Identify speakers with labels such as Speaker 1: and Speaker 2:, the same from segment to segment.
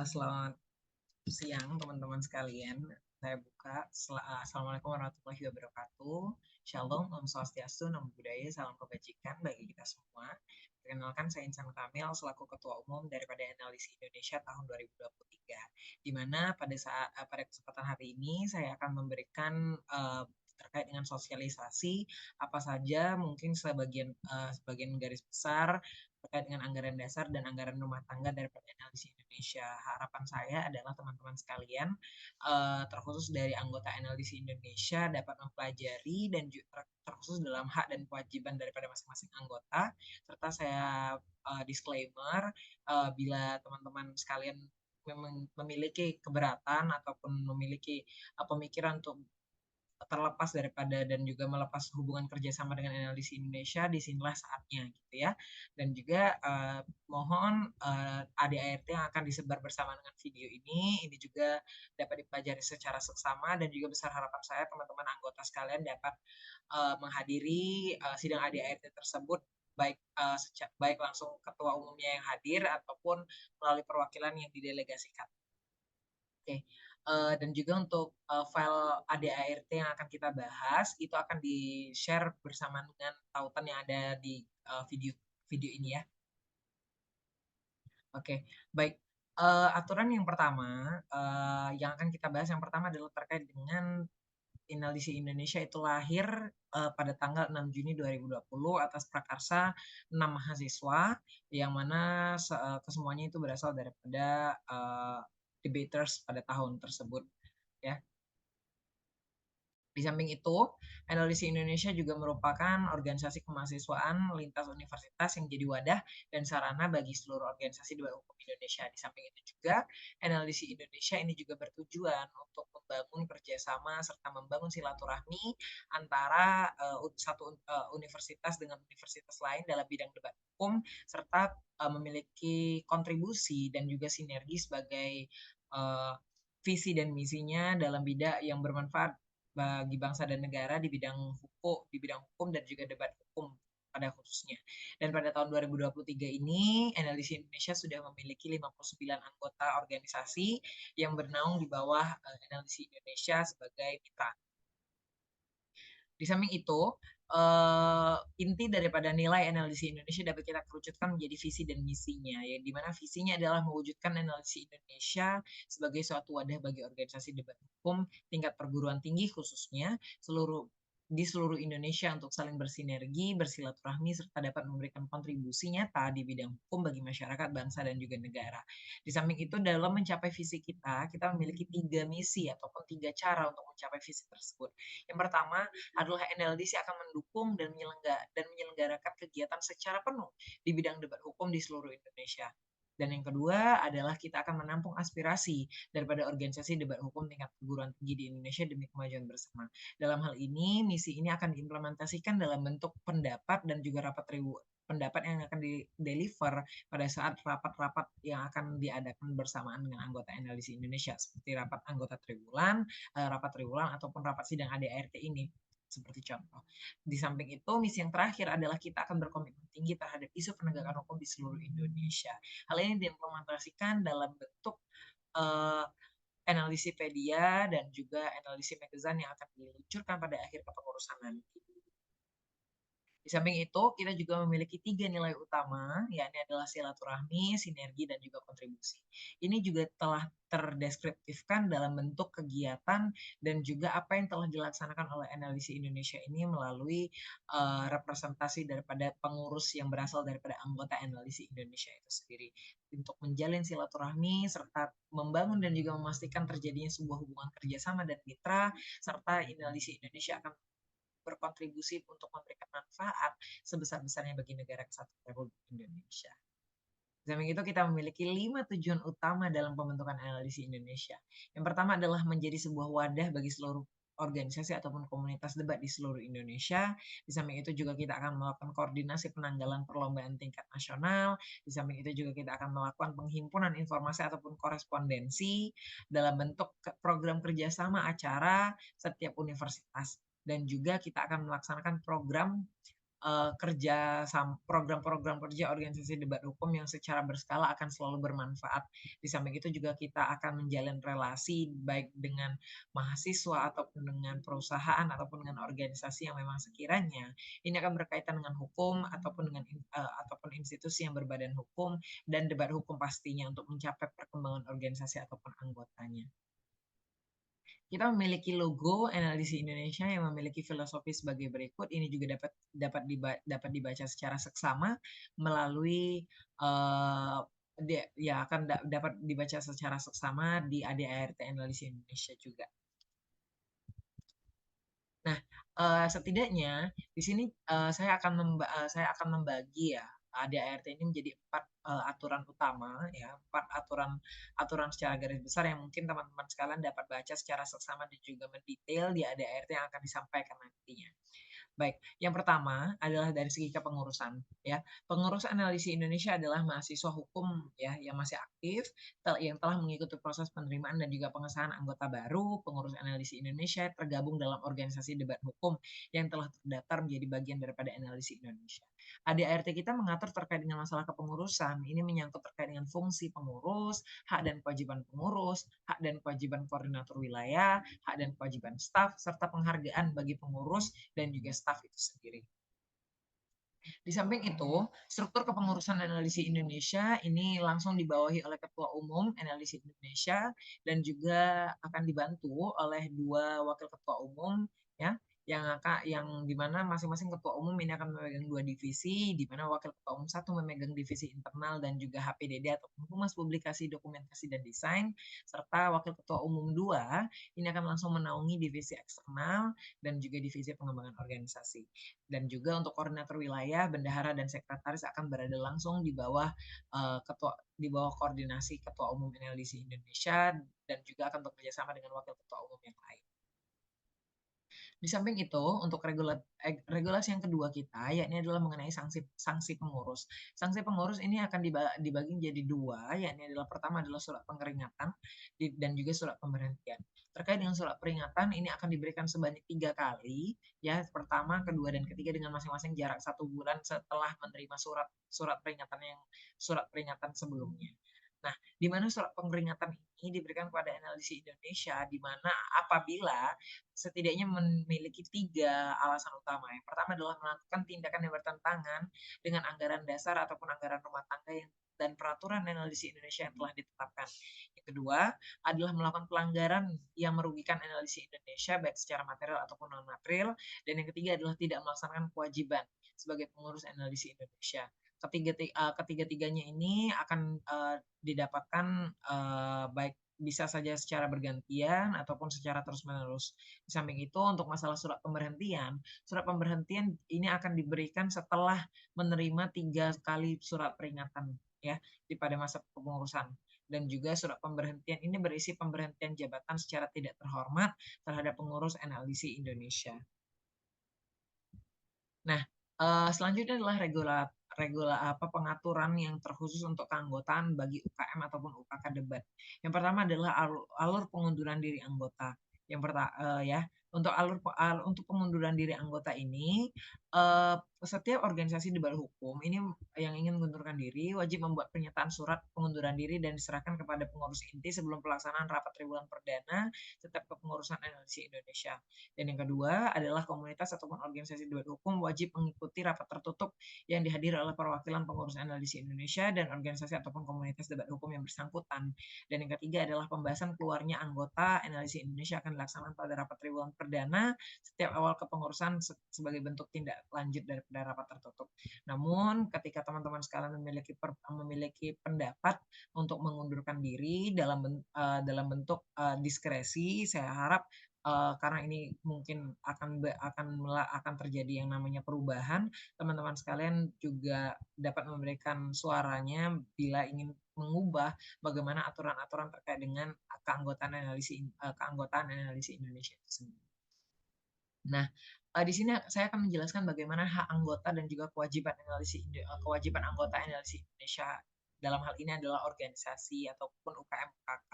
Speaker 1: Selamat siang teman-teman sekalian. Saya buka. Assalamualaikum warahmatullahi wabarakatuh. Shalom, Om Swastiastu, Namo Buddhaya, salam kebajikan bagi kita semua. Perkenalkan, saya Insan Kamil selaku Ketua Umum daripada NLC Indonesia tahun 2023. Di mana pada kesempatan hari ini saya akan memberikan terkait dengan sosialisasi apa saja mungkin sebagian garis besar terkait dengan anggaran dasar dan anggaran rumah tangga daripada NLC Indonesia. Harapan saya adalah teman-teman sekalian, terkhusus dari anggota NLC Indonesia, dapat mempelajari dan terkhusus dalam hak dan kewajiban daripada masing-masing anggota. Serta saya disclaimer, bila teman-teman sekalian memiliki keberatan ataupun memiliki pemikiran untuk terlepas daripada dan juga melepas hubungan kerjasama dengan NLDC Indonesia, disinilah saatnya gitu ya. Dan juga mohon ADART yang akan disebar bersama dengan video ini juga dapat dipelajari secara seksama, dan juga besar harapan saya teman-teman anggota sekalian dapat menghadiri sidang ADART tersebut, baik langsung ketua umumnya yang hadir ataupun melalui perwakilan yang didelegasikan. Oke. Dan juga untuk file ADART yang akan kita bahas itu akan di-share bersama dengan tautan yang ada di video video ini ya. Oke, baik. Aturan yang pertama yang akan kita bahas yang pertama adalah terkait dengan NLDC Indonesia itu lahir pada tanggal 6 Juni 2020 atas prakarsa 6 mahasiswa yang mana kesemuanya itu berasal daripada debaters pada tahun tersebut ya. Di samping itu, NLDC Indonesia juga merupakan organisasi kemahasiswaan lintas universitas yang jadi wadah dan sarana bagi seluruh organisasi di bawah hukum Indonesia. Di samping itu juga, NLDC Indonesia ini juga bertujuan untuk membangun kerjasama serta membangun silaturahmi antara universitas dengan universitas lain dalam bidang debat hukum, serta memiliki kontribusi dan juga sinergi sebagai visi dan misinya dalam bidang yang bermanfaat bagi bangsa dan negara di bidang hukum dan juga debat hukum pada khususnya. Dan pada tahun 2023 ini, NLDC Indonesia sudah memiliki 59 anggota organisasi yang bernaung di bawah NLDC Indonesia sebagai mitra. Di samping itu, inti daripada nilai NLDC Indonesia dapat kita kerucutkan menjadi visi dan misinya, yang dimana visinya adalah mewujudkan NLDC Indonesia sebagai suatu wadah bagi organisasi debat hukum tingkat perguruan tinggi khususnya di seluruh Indonesia untuk saling bersinergi, bersilaturahmi, serta dapat memberikan kontribusi nyata di bidang hukum bagi masyarakat, bangsa, dan juga negara. Di samping itu, dalam mencapai visi kita memiliki 3 misi ataupun 3 cara untuk mencapai visi tersebut. Yang pertama adalah NLDC akan mendukung dan menyelenggarakan kegiatan secara penuh di bidang debat hukum di seluruh Indonesia. Dan yang kedua adalah kita akan menampung aspirasi daripada organisasi debat hukum tingkat perguruan tinggi di Indonesia demi kemajuan bersama. Dalam hal ini, misi ini akan diimplementasikan dalam bentuk pendapat dan juga pendapat yang akan di-deliver pada saat rapat-rapat yang akan diadakan bersamaan dengan anggota NLDC Indonesia, seperti rapat anggota triwulan, rapat triwulan ataupun rapat sidang ADART ini. Seperti contoh. Di samping itu, misi yang terakhir adalah kita akan berkomitmen tinggi terhadap isu penegakan hukum di seluruh Indonesia. Hal ini diimplementasikan dalam bentuk NLDC-pedia dan juga NLDC Magazine yang akan diluncurkan pada akhir kepengurusan nanti. Di samping itu, kita juga memiliki 3 nilai utama, yakni adalah silaturahmi, sinergi, dan juga kontribusi. Ini juga telah terdeskriptifkan dalam bentuk kegiatan dan juga apa yang telah dilaksanakan oleh NLDC Indonesia ini melalui representasi daripada pengurus yang berasal daripada anggota NLDC Indonesia itu sendiri. Untuk menjalin silaturahmi, serta membangun dan juga memastikan terjadinya sebuah hubungan kerjasama dan mitra, serta NLDC Indonesia akan berkontribusi untuk memberikan manfaat sebesar-besarnya bagi negara kesatuan Republik Indonesia. Di samping itu, kita memiliki 5 tujuan utama dalam pembentukan NLDC Indonesia. Yang pertama adalah menjadi sebuah wadah bagi seluruh organisasi ataupun komunitas debat di seluruh Indonesia. Di samping itu juga kita akan melakukan koordinasi penanggalan perlombaan tingkat nasional. Di samping itu juga kita akan melakukan penghimpunan informasi ataupun korespondensi dalam bentuk program kerjasama acara setiap universitas. Dan juga kita akan melaksanakan program program-program kerja organisasi debat hukum yang secara berskala akan selalu bermanfaat. Di samping itu juga kita akan menjalin relasi baik dengan mahasiswa ataupun dengan perusahaan ataupun dengan organisasi yang memang sekiranya ini akan berkaitan dengan hukum ataupun institusi yang berbadan hukum dan debat hukum pastinya untuk mencapai perkembangan organisasi ataupun anggotanya. Kita memiliki logo NLDC Indonesia yang memiliki filosofi sebagai berikut. Ini juga dapat dibaca secara seksama melalui dapat dibaca secara seksama di ADART NLDC Indonesia juga. Nah, setidaknya di sini saya akan membagi ya ADART ini menjadi 4 aturan utama ya, 4 aturan secara garis besar yang mungkin teman-teman sekalian dapat baca secara seksama dan juga mendetail di ADART yang akan disampaikan nantinya. Baik, yang pertama adalah dari segi kepengurusan ya. Pengurus NLDC Indonesia adalah mahasiswa hukum ya yang masih aktif yang telah mengikuti proses penerimaan dan juga pengesahan anggota baru. Pengurus NLDC Indonesia tergabung dalam organisasi debat hukum yang telah terdaftar menjadi bagian daripada NLDC Indonesia. ADART kita mengatur terkait dengan masalah kepengurusan. Ini menyangkut terkait dengan fungsi pengurus, hak dan kewajiban pengurus, hak dan kewajiban koordinator wilayah, hak dan kewajiban staf, serta penghargaan bagi pengurus dan juga staf itu sendiri. Di samping itu, struktur kepengurusan NLDC Indonesia ini langsung dibawahi oleh Ketua Umum NLDC Indonesia dan juga akan dibantu oleh 2 wakil ketua umum ya yang di mana masing-masing ketua umum ini akan memegang 2 divisi, di mana wakil ketua umum 1 memegang divisi internal dan juga HPDD atau Humas Publikasi, Dokumentasi dan Desain, serta wakil ketua umum 2 ini akan langsung menaungi divisi eksternal dan juga divisi pengembangan organisasi. Dan juga untuk koordinator wilayah, bendahara dan sekretaris akan berada langsung di bawah koordinasi Ketua Umum NLDC Indonesia dan juga akan bekerja sama dengan wakil ketua umum yang lain. Di samping itu, untuk regulasi yang kedua kita, yakni adalah mengenai sanksi pengurus. Sanksi pengurus ini akan dibagi menjadi 2, yakni adalah pertama adalah surat pengeringatan dan juga surat pemberhentian. Terkait dengan surat peringatan, ini akan diberikan sebanyak 3 kali, ya, pertama, kedua, dan ketiga dengan masing-masing jarak 1 bulan setelah menerima surat peringatan sebelumnya. Nah, di mana surat peringatan ini diberikan kepada NLDC Indonesia, di mana apabila setidaknya memiliki 3 alasan utama. Yang pertama adalah melakukan tindakan yang bertentangan dengan anggaran dasar ataupun anggaran rumah tangga dan peraturan NLDC Indonesia yang telah ditetapkan. Yang kedua adalah melakukan pelanggaran yang merugikan NLDC Indonesia baik secara material ataupun non material. Dan yang ketiga adalah tidak melaksanakan kewajiban sebagai pengurus NLDC Indonesia. Ketiga-tiganya ini akan didapatkan baik bisa saja secara bergantian ataupun secara terus-menerus. Di samping itu, untuk masalah surat pemberhentian ini akan diberikan setelah menerima 3 kali surat peringatan ya pada masa kepengurusan. Dan juga surat pemberhentian ini berisi pemberhentian jabatan secara tidak terhormat terhadap pengurus NLDC Indonesia. Nah, selanjutnya adalah pengaturan yang terkhusus untuk keanggotaan bagi UKM ataupun UKK debat. Yang pertama adalah alur pengunduran diri anggota. Untuk pengunduran diri anggota ini, setiap organisasi debat hukum ini yang ingin mengundurkan diri wajib membuat pernyataan surat pengunduran diri dan diserahkan kepada pengurus inti sebelum pelaksanaan rapat triwulan perdana setiap kepengurusan NLDC Indonesia. Dan yang kedua adalah komunitas ataupun organisasi debat hukum wajib mengikuti rapat tertutup yang dihadiri oleh perwakilan pengurus NLDC Indonesia dan organisasi ataupun komunitas debat hukum yang bersangkutan. Dan yang ketiga adalah pembahasan keluarnya anggota NLDC Indonesia akan dilaksanakan pada rapat triwulan perdana setiap awal kepengurusan sebagai bentuk tindak lanjut daripada rapat tertutup. Namun ketika teman-teman sekalian memiliki pendapat untuk mengundurkan diri dalam bentuk diskresi, saya harap karena ini mungkin akan terjadi yang namanya perubahan, teman-teman sekalian juga dapat memberikan suaranya bila ingin mengubah bagaimana aturan-aturan terkait dengan keanggotaan NLDC Indonesia itu sendiri. Nah, di sini saya akan menjelaskan bagaimana hak anggota dan juga kewajiban anggota NLDC Indonesia dalam hal ini adalah organisasi ataupun UKM UKK.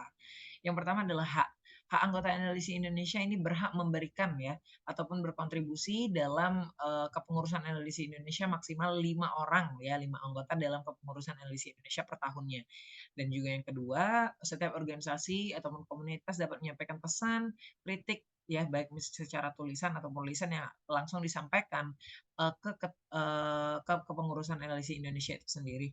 Speaker 1: Yang pertama adalah hak. Hak anggota NLDC Indonesia ini berhak memberikan ya ataupun berkontribusi dalam kepengurusan NLDC Indonesia maksimal 5 orang ya, 5 anggota dalam kepengurusan NLDC Indonesia per tahunnya. Dan juga yang kedua, setiap organisasi ataupun komunitas dapat menyampaikan pesan, kritik ya baik secara tulisan ataupun lisan yang langsung disampaikan ke kepengurusan NLDC Indonesia itu sendiri.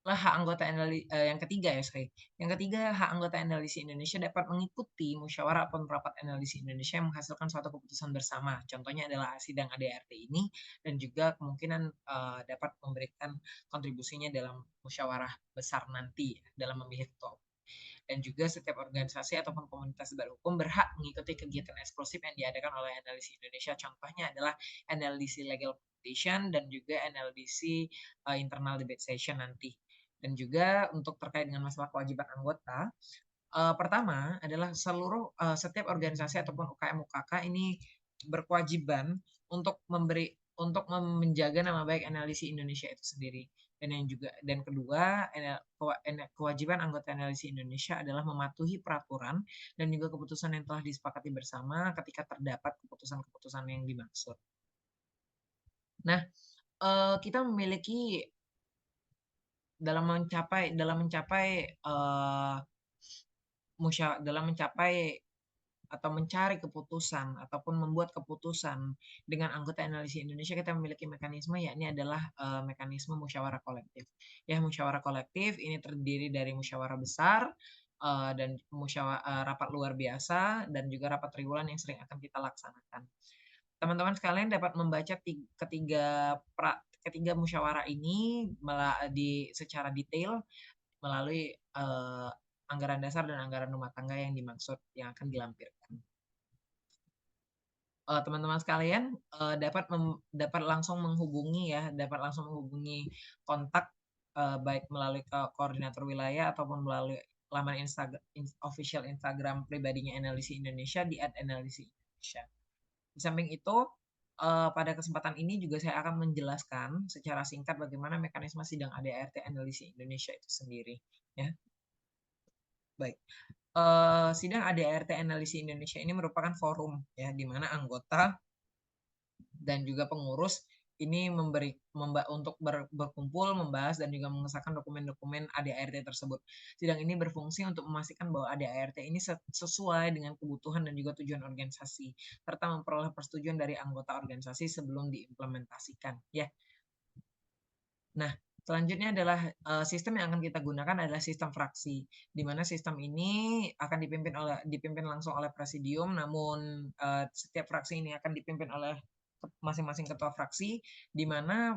Speaker 1: Hak anggota yang ketiga ya, sorry. Yang ketiga, hak anggota NLDC Indonesia dapat mengikuti musyawarah ataupun rapat NLDC Indonesia yang menghasilkan suatu keputusan bersama. Contohnya adalah sidang ADRT ini dan juga kemungkinan dapat memberikan kontribusinya dalam musyawarah besar nanti dalam memilih ketua. Dan juga setiap organisasi ataupun komunitas berhukum berhak mengikuti kegiatan eksklusif yang diadakan oleh NLDC Indonesia. Contohnya adalah NLDC Legal Competition dan juga NLDC Internal Debate Session nanti. Dan juga untuk terkait dengan masalah kewajiban anggota, pertama adalah setiap organisasi ataupun UKM UKK ini berkewajiban untuk menjaga nama baik NLDC Indonesia itu sendiri. Dan kedua, kewajiban anggota NLDC Indonesia adalah mematuhi peraturan dan juga keputusan yang telah disepakati bersama ketika terdapat keputusan-keputusan yang dimaksud. Nah, kita memiliki dalam mencapai atau mencari keputusan ataupun membuat keputusan dengan anggota NLDC Indonesia, kita memiliki mekanisme yakni adalah mekanisme musyawarah kolektif. Ya, musyawarah kolektif ini terdiri dari musyawarah besar dan rapat luar biasa dan juga rapat triwulan yang sering akan kita laksanakan. Teman-teman sekalian dapat membaca ketiga musyawarah ini secara detail melalui anggaran dasar dan anggaran rumah tangga yang dimaksud yang akan dilampirkan. Teman-teman sekalian dapat langsung menghubungi kontak baik melalui koordinator wilayah ataupun melalui laman official Instagram pribadinya NLDC Indonesia di @NLDC Indonesia. Di samping itu, pada kesempatan ini juga saya akan menjelaskan secara singkat bagaimana mekanisme sidang ADART NLDC Indonesia itu sendiri. Ya. Baik. Sidang ADART NLDC Indonesia ini merupakan forum ya di mana anggota dan juga pengurus ini untuk berkumpul, membahas dan juga mengesahkan dokumen-dokumen ADART tersebut. Sidang ini berfungsi untuk memastikan bahwa ADART ini sesuai dengan kebutuhan dan juga tujuan organisasi, serta memperoleh persetujuan dari anggota organisasi sebelum diimplementasikan. Ya. Nah, selanjutnya adalah sistem yang akan kita gunakan adalah sistem fraksi, di mana sistem ini akan dipimpin langsung oleh presidium, namun setiap fraksi ini akan dipimpin oleh masing-masing ketua fraksi, di mana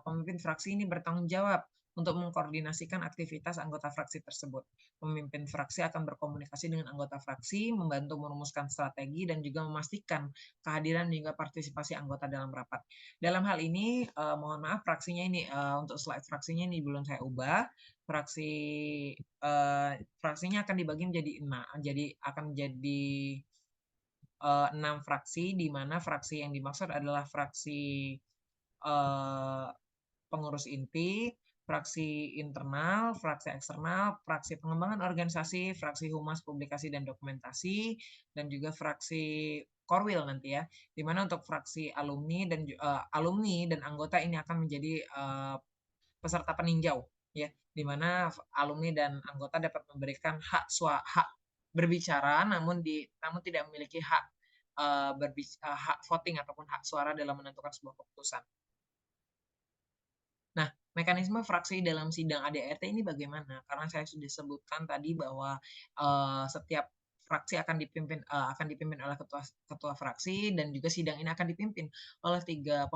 Speaker 1: pemimpin fraksi ini bertanggung jawab untuk mengkoordinasikan aktivitas anggota fraksi tersebut. Pemimpin fraksi akan berkomunikasi dengan anggota fraksi, membantu merumuskan strategi dan juga memastikan kehadiran dan juga partisipasi anggota dalam rapat. Dalam hal ini, mohon maaf fraksinya ini untuk slide fraksinya ini belum saya ubah. Fraksinya akan dibagi menjadi 6 fraksi, di mana fraksi yang dimaksud adalah fraksi pengurus inti, fraksi internal, fraksi eksternal, fraksi pengembangan organisasi, fraksi humas publikasi dan dokumentasi, dan juga fraksi korwil nanti ya, di mana untuk fraksi alumni dan anggota ini akan menjadi peserta peninjau ya, di mana alumni dan anggota dapat memberikan hak berbicara namun tidak memiliki hak hak voting ataupun hak suara dalam menentukan sebuah keputusan. Nah, mekanisme fraksi dalam sidang ADART ini bagaimana? Karena saya sudah sebutkan tadi bahwa setiap fraksi akan dipimpin oleh ketua fraksi dan juga sidang ini akan dipimpin oleh tiga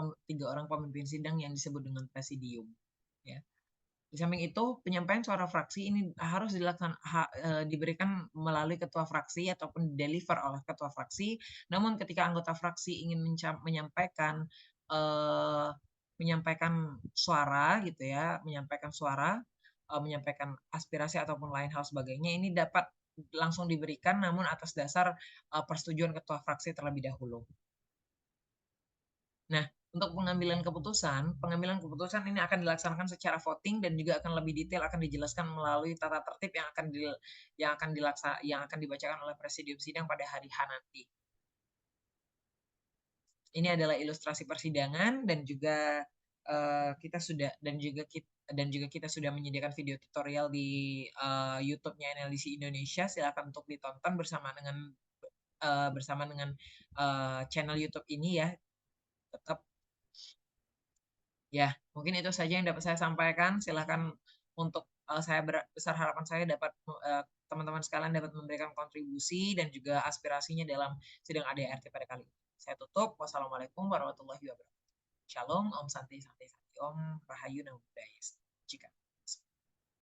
Speaker 1: orang pemimpin sidang yang disebut dengan presidium. Ya. Di samping itu, penyampaian suara fraksi ini harus diberikan melalui ketua fraksi ataupun deliver oleh ketua fraksi. Namun ketika anggota fraksi ingin menyampaikan suara gitu ya, menyampaikan aspirasi ataupun lain hal sebagainya, ini dapat langsung diberikan namun atas dasar persetujuan ketua fraksi terlebih dahulu. Nah, Untuk pengambilan keputusan ini akan dilaksanakan secara voting dan juga akan lebih detail akan dijelaskan melalui tata tertib yang akan dibacakan oleh presidium sidang pada hari H nanti. Ini adalah ilustrasi persidangan dan juga kita sudah menyediakan video tutorial di YouTube-nya NLDC Indonesia. Silakan untuk ditonton bersama dengan channel YouTube ini ya. Tetap ya, mungkin itu saja yang dapat saya sampaikan. Silakan untuk besar harapan saya dapat teman-teman sekalian dapat memberikan kontribusi dan juga aspirasinya dalam sidang ADRT pada kali ini. Saya tutup. Wassalamualaikum warahmatullahi wabarakatuh. Shalom, Om Santi Santi Santi, Om Rahayu Namo Buddhaya.